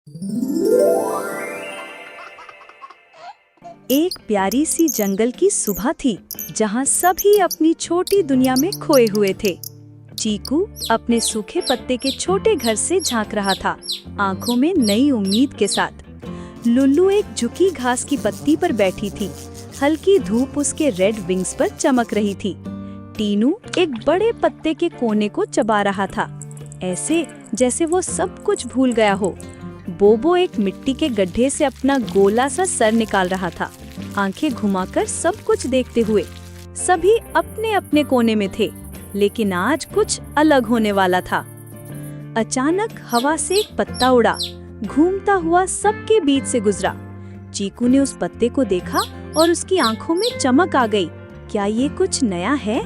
एक प्यारी सी जंगल की सुबह थी जहाँ सभी अपनी छोटी दुनिया में खोए हुए थे। चीकू अपने सूखे पत्ते के छोटे घर से झांक रहा था, आंखों में नई उम्मीद के साथ। लुल्लू एक झुकी घास की पत्ती पर बैठी थी, हल्की धूप उसके रेड विंग्स पर चमक रही थी। टीनू एक बड़े पत्ते के कोने को चबा रहा था, ऐसे जैसे वो सब कुछ भूल गया हो। बोबो एक मिट्टी के गड्ढे से अपना गोला सा सर निकाल रहा था, आंखें घुमाकर सब कुछ देखते हुए। सभी अपने अपने कोने में थे, लेकिन आज कुछ अलग होने वाला था। अचानक हवा से एक पत्ता उड़ा, घूमता हुआ सबके बीच से गुजरा। चीकू ने उस पत्ते को देखा और उसकी आंखों में चमक आ गई। क्या ये कुछ नया है?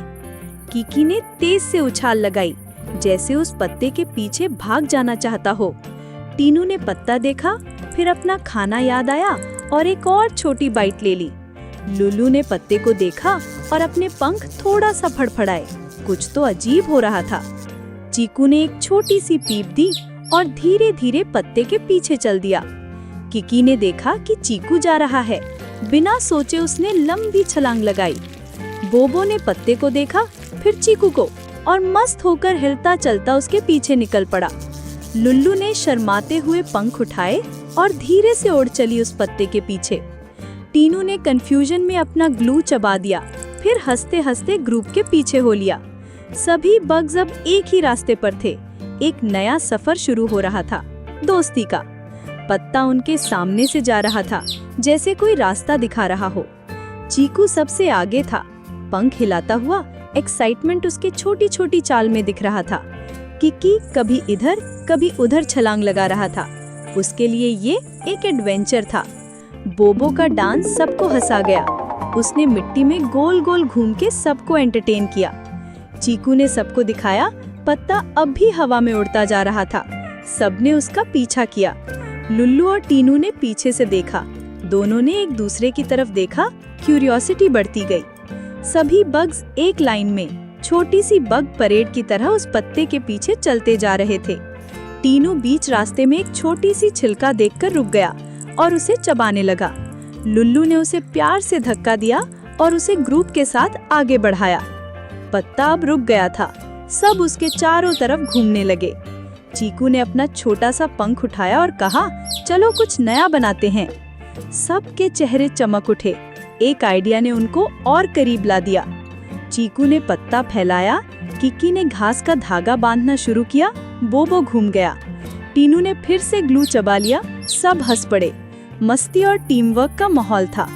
कीकी ने तेज से उछाल लगाई, जैसे उस पत्ते के पीछे भाग जाना चाहता हो। टीनू ने पत्ता देखा, फिर अपना खाना याद आया और एक और छोटी बाइट ले ली। लुल्लू ने पत्ते को देखा और अपने पंख थोड़ा सा फड़फड़ाए, कुछ तो अजीब हो रहा था। चीकू ने एक छोटी सी पीप दी और धीरे धीरे पत्ते के पीछे चल दिया। किकी ने देखा कि चीकू जा रहा है, बिना सोचे उसने लंबी छलांग लगाई। बोबो ने पत्ते को देखा, फिर चीकू को, और मस्त होकर हिलता चलता उसके पीछे निकल पड़ा। लुल्लू ने शर्माते हुए पंख उठाए और धीरे से उड़ चली उस पत्ते के पीछे। टीनू ने कंफ्यूजन में अपना ग्लू चबा दिया, फिर हंसते हंसते ग्रुप के पीछे हो लिया। सभी बग्स अब एक ही रास्ते पर थे। एक नया सफर शुरू हो रहा था, दोस्ती का। पत्ता उनके सामने से जा रहा था, जैसे कोई रास्ता दिखा रहा हो। चीकू सबसे आगे था, पंख हिलाता हुआ, एक्साइटमेंट उसके छोटी छोटी चाल में दिख रहा था। किकी कभी इधर कभी उधर छलांग लगा रहा था, उसके लिए ये एक एडवेंचर था। बोबो का डांस सबको हंसा गया, उसने मिट्टी में गोल गोल घूम के सबको एंटरटेन किया। चीकू ने सबको दिखाया पत्ता अब भी हवा में उड़ता जा रहा था, सबने उसका पीछा किया। लुल्लू और टीनू ने पीछे से देखा, दोनों ने एक दूसरे की तरफ देखा, क्यूरियोसिटी बढ़ती गई। सभी बग्स एक लाइन में छोटी सी बग परेड की तरह उस पत्ते के पीछे चलते जा रहे थे। टीनू बीच रास्ते में एक छोटी सी छिलका देखकर रुक गया और उसे चबाने लगा। लुल्लू ने उसे प्यार से धक्का दिया और उसे ग्रुप के साथ आगे बढ़ाया। पत्ता अब रुक गया था, सब उसके चारों तरफ घूमने लगे। चीकू ने अपना छोटा सा पंख उठाया और कहा, चलो कुछ नया बनाते हैं। सबके चेहरे चमक उठे, एक आइडिया ने उनको और करीब ला दिया। चीकू ने पत्ता फैलाया, किकी ने घास का धागा बांधना शुरू किया, बोबो घूम गया। टीनू ने फिर से ग्लू चबा लिया, सब हंस पड़े। मस्ती और टीम वर्क का माहौल था,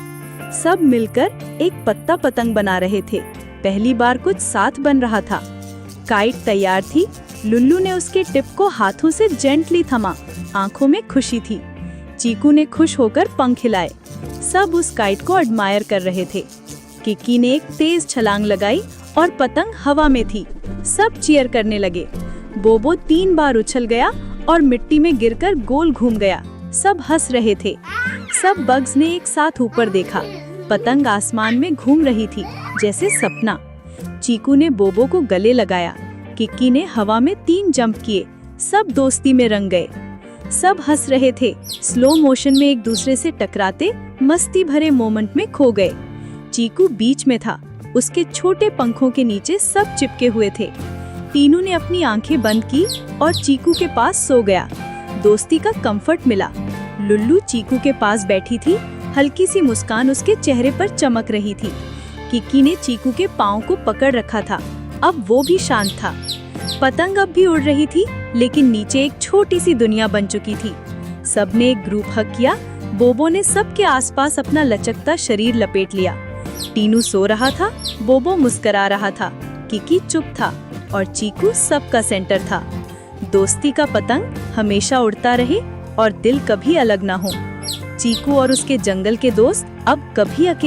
सब मिलकर एक पत्ता पतंग बना रहे थे। पहली बार कुछ साथ बन रहा था। काइट तैयार थी, लुल्लू ने उसके टिप को हाथों से जेंटली थमा, आंखों में खुशी थी। चीकू ने खुश होकर पंख हिलाए, सब उस काइट को एडमायर कर रहे थे। किकी ने एक तेज छलांग लगाई और पतंग हवा में थी, सब चीयर करने लगे। बोबो 3 बार उछल गया और मिट्टी में गिरकर गोल घूम गया, सब हंस रहे थे। सब बग्स ने एक साथ ऊपर देखा, पतंग आसमान में घूम रही थी जैसे सपना। चीकू ने बोबो को गले लगाया, किकी ने हवा में 3 जंप किए, सब दोस्ती में रंग गए। सब हंस रहे थे, स्लो मोशन में एक दूसरे से टकराते मस्ती भरे मोमेंट में खो गए। चीकू बीच में था, उसके छोटे पंखों के नीचे सब चिपके हुए थे। टीनू ने अपनी आंखें बंद की और चीकू के पास सो गया, दोस्ती का कंफर्ट मिला। लुल्लू चीकू के पास बैठी थी, हल्की सी मुस्कान उसके चेहरे पर चमक रही थी। किकी ने चीकू के पाँव को पकड़ रखा था, अब वो भी शांत था। पतंग अब भी उड़ रही थी, लेकिन नीचे एक छोटी सी दुनिया बन चुकी थी। सबने एक ग्रुप हग किया, बोबो ने सबके आसपास अपना लचकता शरीर लपेट लिया। टीनू सो रहा था, बोबो मुस्करा रहा था, किकी चुप था और चीकू सबका सेंटर था। दोस्ती का पतंग हमेशा उड़ता रहे और दिल कभी अलग ना हो। चीकू और उसके जंगल के दोस्त अब कभी अकेले